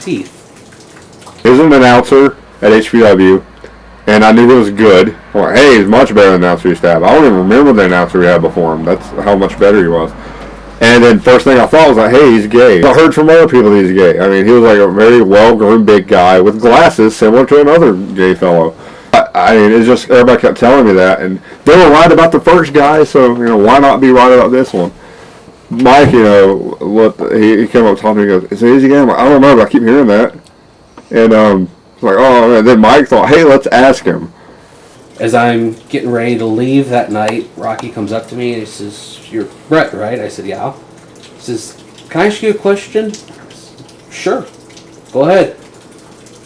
Teeth. He was an announcer at HPW, and I knew he was good. I'm like, hey, he's much better than the announcer he used to have. I don't even remember the announcer we had before him. That's how much better he was. And then first thing I thought was like, hey, he's gay. I heard from other people that he's gay. I mean, he was like a very well-groomed big guy with glasses, similar to another gay fellow. I mean, it's just everybody kept telling me that, and they were right about the first guy, so why not be right about this one? Mike, he came up talking to me. He goes, "Is it easy gay?" I'm like, I don't know, but I keep hearing that. And it's like, oh, and then Mike thought, hey, let's ask him. As I'm getting ready to leave that night, Rocky comes up to me and he says, "You're Brett, right?" I said, "Yeah." He says, "Can I ask you a question?" "Sure. Go ahead."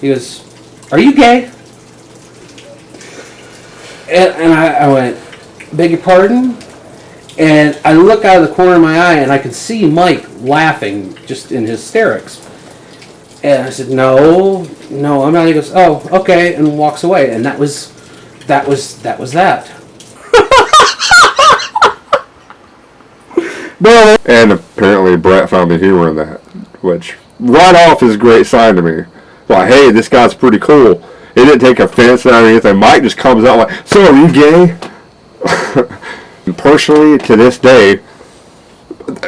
He goes, "Are you gay?" And I went, "Beg your pardon?" And I look out of the corner of my eye and I can see Mike laughing just in hysterics. And I said, no, I'm not. He goes, "Oh, okay," and walks away. And that was that. And apparently Brett found the humor in that, which right off is a great sign to me. Like, hey, this guy's pretty cool. He didn't take offense or anything. Mike just comes out like, "So are you gay?" And personally, to this day,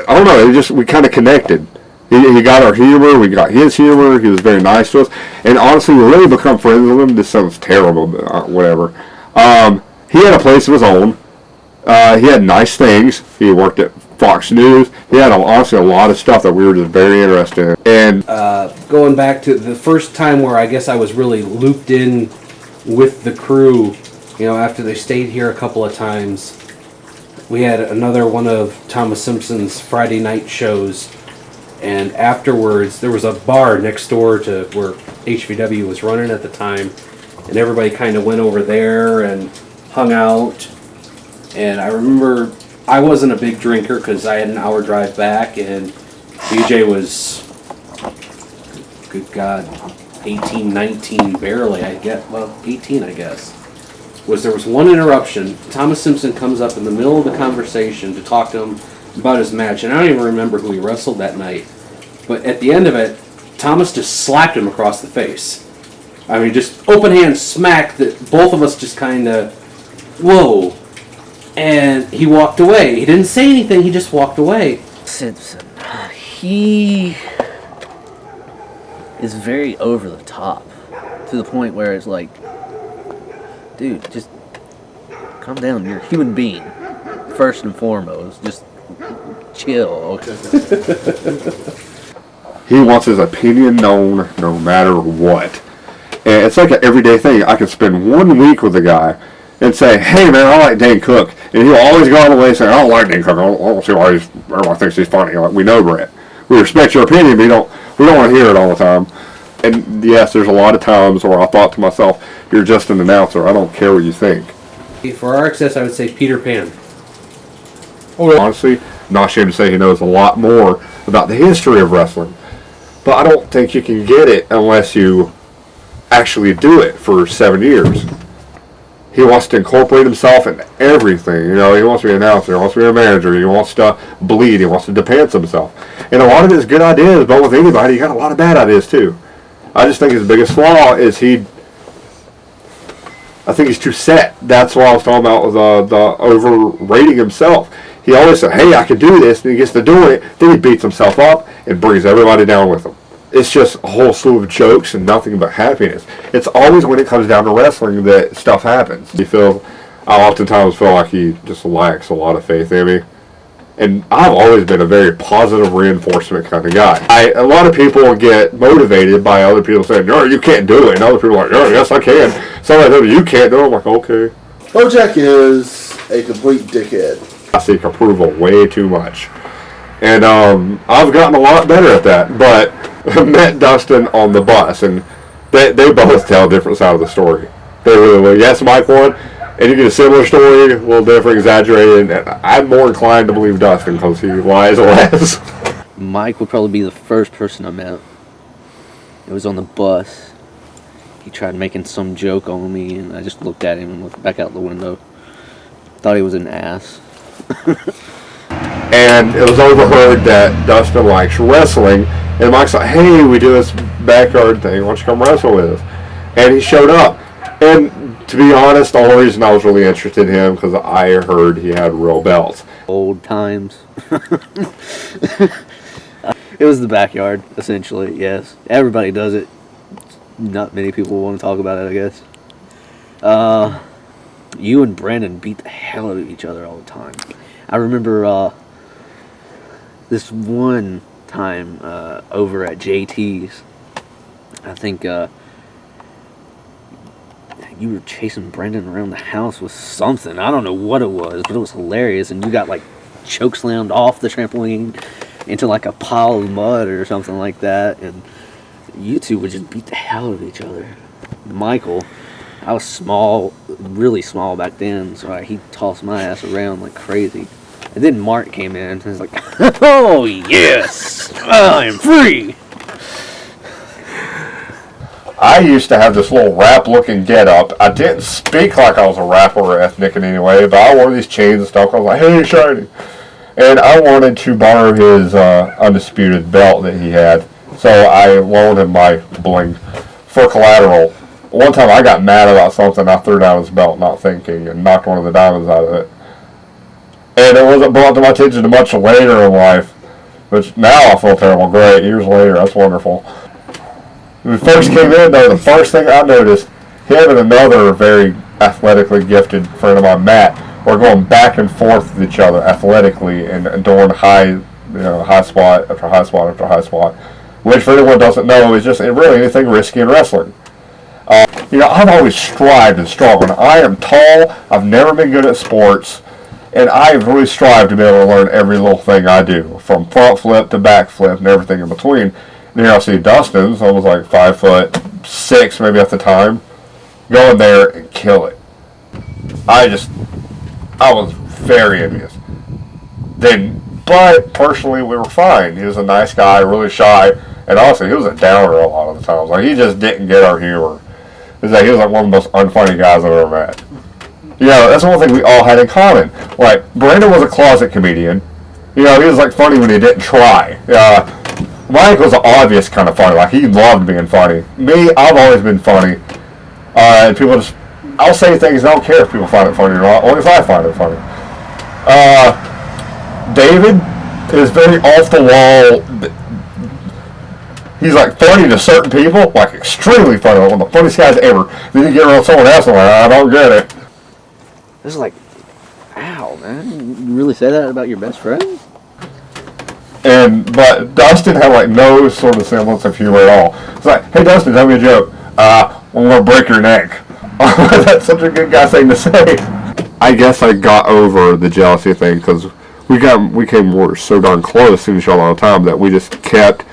I don't know. We kind of connected. He got our humor. We got his humor. He was very nice to us. And honestly, we really become friends with him. This sounds terrible, but whatever. He had a place of his own. He had nice things. He worked at Fox News. He had, honestly, a lot of stuff that we were just very interested in. And going back to the first time where I guess I was really looped in with the crew, after they stayed here a couple of times, we had another one of Thomas Simpson's Friday night shows. And afterwards, there was a bar next door to where HVW was running at the time. And everybody kind of went over there and hung out. And I remember I wasn't a big drinker because I had an hour drive back. And BJ was, good God, 18, 19, barely, I guess. Well, 18, I guess. There was one interruption. Thomas Simpson comes up in the middle of the conversation to talk to him about his match, and I don't even remember who he wrestled that night. But at the end of it, Thomas just slapped him across the face. I mean, just open hand smack that both of us just kind of, whoa. And he walked away. He didn't say anything, he just walked away. Simpson, he is very over the top to the point where it's like, dude, just calm down. You're a human being, first and foremost. Just chill, okay? He wants his opinion known no matter what. And it's like an everyday thing. I can spend 1 week with a guy and say, "Hey, man, I like Dane Cook." And he'll always go on the way and say, "I don't like Dane Cook. I don't see why everyone thinks he's funny." Like, we know Brett. We respect your opinion, but we don't want to hear it all the time. And yes, there's a lot of times where I thought to myself, you're just an announcer. I don't care what you think. For our access, I would say Peter Pan. Honestly, I'm not ashamed to say he knows a lot more about the history of wrestling. But I don't think you can get it unless you actually do it for 7 years. He wants to incorporate himself in everything. He wants to be an announcer. He wants to be a manager. He wants to bleed. He wants to depants himself. And a lot of it is good ideas, but with anybody, you got a lot of bad ideas too. I just think his biggest flaw is I think he's too set. That's what I was talking about with the overrating himself. He always said, "Hey, I can do this," and he gets to doing it. Then he beats himself up and brings everybody down with him. It's just a whole slew of jokes and nothing but happiness. It's always when it comes down to wrestling that stuff happens. I oftentimes feel like he just lacks a lot of faith in me. And I've always been a very positive reinforcement kind of guy. A lot of people get motivated by other people saying, "No, you can't do it." And other people are like, "Oh, yes, I can." Somebody tells me, "You can't do it." I'm like, okay. Bojack is a complete dickhead. I seek approval way too much. And I've gotten a lot better at that. But I met Dustin on the bus, and they both tell a different side of the story. They really will. Yes, Mike won. And you get a similar story, a little different, exaggerated. And I'm more inclined to believe Dustin because he lies less. Mike would probably be the first person I met. It was on the bus. He tried making some joke on me, and I just looked at him and looked back out the window. Thought he was an ass. And it was overheard that Dustin likes wrestling, And Mike's like, hey, we do this backyard thing. Why don't you come wrestle with us? And he showed up. And to be honest, the only reason I was really interested in him because I heard he had real belts. Old times. It was the backyard, essentially, yes. Everybody does it. Not many people want to talk about it, I guess. You and Brandon beat the hell out of each other all the time. I remember this one time over at JT's. I think you were chasing Brandon around the house with something. I don't know what it was, but it was hilarious. And you got like chokeslammed off the trampoline into like a pile of mud or something like that. And you two would just beat the hell out of each other. Michael, I was small, really small back then, so he tossed my ass around like crazy. And then Mark came in and was like, oh yes, I'm free. I used to have this little rap-looking get-up. I didn't speak like I was a rapper or ethnic in any way, but I wore these chains and stuff. I was like, hey, Shiny. And I wanted to borrow his undisputed belt that he had, so I loaned him my bling for collateral. One time I got mad about something. I threw down his belt, not thinking, and knocked one of the diamonds out of it. And it wasn't brought to my attention until much later in life, which now I feel terrible. Great, years later, that's wonderful. When we first came in, though, the first thing I noticed, him and another very athletically gifted friend of mine, Matt, were going back and forth with each other athletically and doing high spot after high spot after high spot, which for anyone who doesn't know is just really anything risky in wrestling. I've always strived and struggled. I am tall. I've never been good at sports. And I've really strived to be able to learn every little thing I do, from front flip to back flip and everything in between. And here I see Dustin's, I was like 5'6" maybe at the time, go in there and kill it. I was very envious. But personally, we were fine. He was a nice guy, really shy, and honestly, he was a downer a lot of the times. Like, he just didn't get our humor. He was like one of the most unfunny guys I've ever met. That's one thing we all had in common. Like, Brandon was a closet comedian. He was like funny when he didn't try. Mike was an obvious kind of funny. Like, he loved being funny. Me, I've always been funny. And people I'll say things, I don't care if people find it funny or not, only if I find it funny. David is very off the wall. He's like funny to certain people, like extremely funny, like one of the funniest guys ever. Then you get around someone else and like, I don't get it. This is like, ow, man. You really say that about your best friend? But Dustin had like no sort of semblance of humor at all. It's like, hey Dustin, tell me a joke. I'm gonna break your neck. That's such a good guy thing to say. I guess I got over the jealousy thing because we were so darn close to each other all the time that we just kept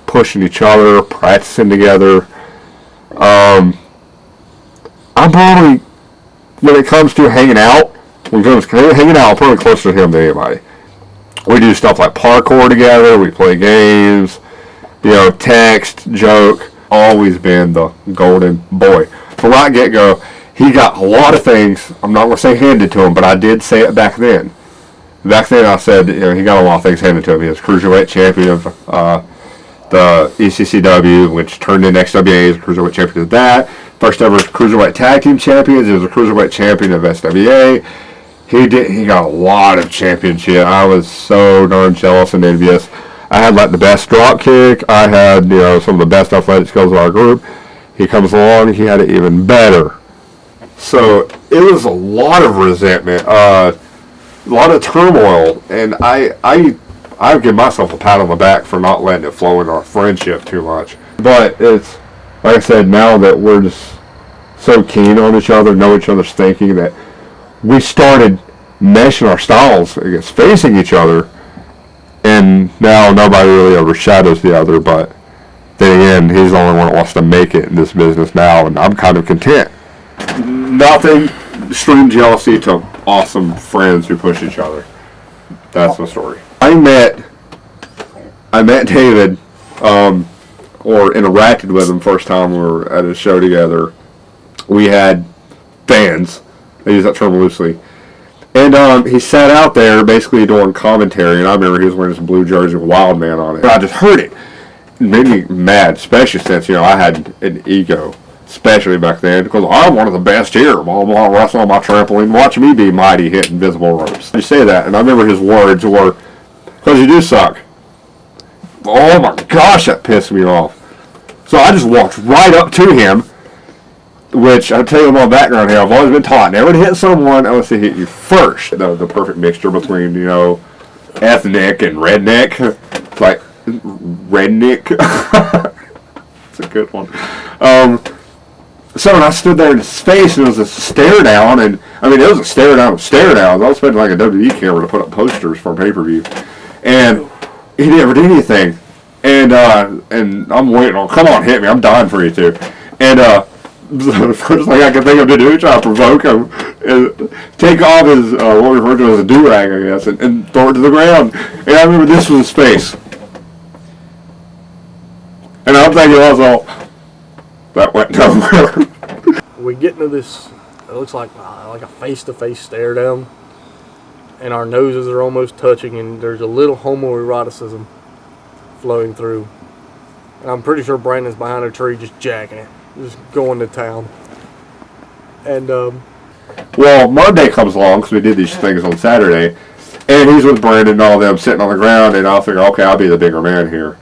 pushing each other, practicing together. I'm probably, when it comes to hanging out, I'm probably closer to him than anybody. We do stuff like parkour together, we play games, text, joke, always been the golden boy. From right get-go, he got a lot of things, I'm not going to say handed to him, but I did say it back then. Back then I said, he got a lot of things handed to him. He was Cruiserweight Champion of the ECCW, which turned into XWA. He was a Cruiserweight Champion of that. First ever Cruiserweight Tag Team Champions. He was a Cruiserweight Champion of SWA. He got a lot of championship. I was so darn jealous and envious. I had like the best drop kick. I had, some of the best athletic skills of our group. He comes along, he had it even better. So it was a lot of resentment, a lot of turmoil, and I give myself a pat on the back for not letting it flow into our friendship too much. But it's, like I said, now that we're just so keen on each other, know each other's thinking, that we started meshing our styles against facing each other, and now nobody really overshadows the other, but then again, he's the only one that wants to make it in this business now, and I'm kind of content. Nothing, extreme jealousy to awesome friends who push each other. That's the story. I met David, or interacted with him first time we were at a show together. We had fans. I use that term loosely. And he sat out there basically doing commentary, and I remember he was wearing this blue jersey with Wild Man on it. I just heard it. made me mad, especially since, you know, I had an ego, especially back then, because I'm one of the best here, blah, blah, wrestling on my trampoline, watch me be mighty, hit invisible ropes. You say that, and I remember his words were, because you do suck. Oh my gosh, that pissed me off. So I just walked right up to him, which I'll tell you my background here. I've always been taught never to hit someone unless they hit you first. The perfect mixture between, you know, ethnic and redneck. It's like redneck. It's a good one. So when I stood there in his face, and it was a stare down, and I mean it was a stare down of stare downs. I was expecting like a WWE camera to put up posters for pay-per-view, and he never did anything. And I'm waiting on, come on, hit me, I'm dying for you to. And the first thing I could think of to do, try to provoke him, is take off his what we refer to as a do-rag, I guess, and throw it to the ground. And I remember this was his face. And I'm thinking also, that went nowhere. We get into this, it looks like a face-to-face stare down, and our noses are almost touching, and there's a little homoeroticism flowing through. And I'm pretty sure Brandon's behind a tree just jacking it, just going to town. And well, Monday comes along, because we did these things on Saturday, and he's with Brandon and all them sitting on the ground, and I'll figure, okay, I'll be the bigger man here.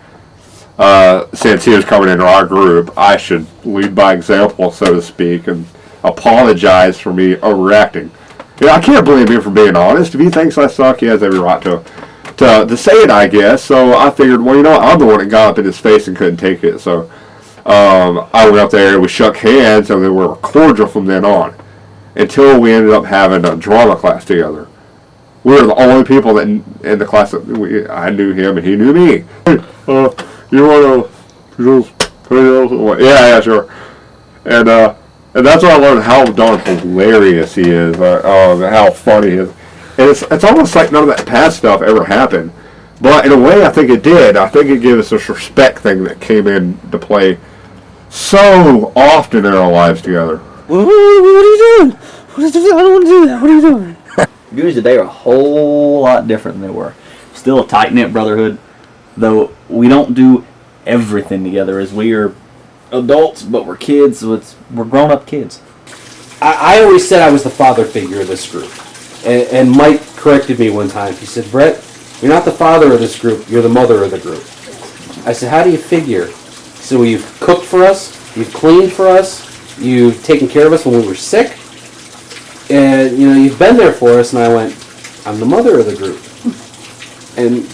Since he was coming into our group, I should lead by example, so to speak, and apologize for me overreacting. You know, I can't blame him for being honest. If he thinks I suck, he has every right to say it, I guess. So I figured, well, you know, I'm the one that got up in his face and couldn't take it. So I went up there, we shook hands, and we were cordial from then on, until we ended up having a drama class together. We were the only people that in the class that I knew him and he knew me. You want to? Yeah, sure. And that's where I learned how darn hilarious he is, how funny he is. And it's almost like none of that past stuff ever happened. But in a way, I think it did. I think it gave us this respect thing that came into play so often in our lives together. What are you doing? I don't want to do that. What are you doing? Goonies today are a whole lot different than they were. Still a tight-knit brotherhood, though we don't do everything together as we are adults, but we're kids, so we're grown-up kids. I always said I was the father figure of this group. And Mike corrected me one time. He said, Brett, you're not the father of this group, you're the mother of the group. I said, how do you figure? He said, well, you've cooked for us, you've cleaned for us, you've taken care of us when we were sick, and you know, you've been there for us. And I went, I'm the mother of the group. And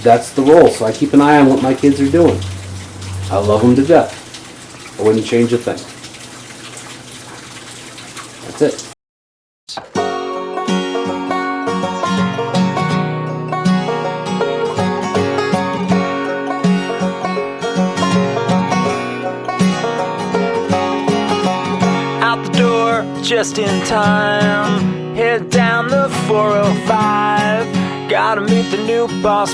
that's the role, so I keep an eye on what my kids are doing. I love them to death. I wouldn't change a thing. That's it. Out the door just in time, head down the 405, gotta meet the new boss.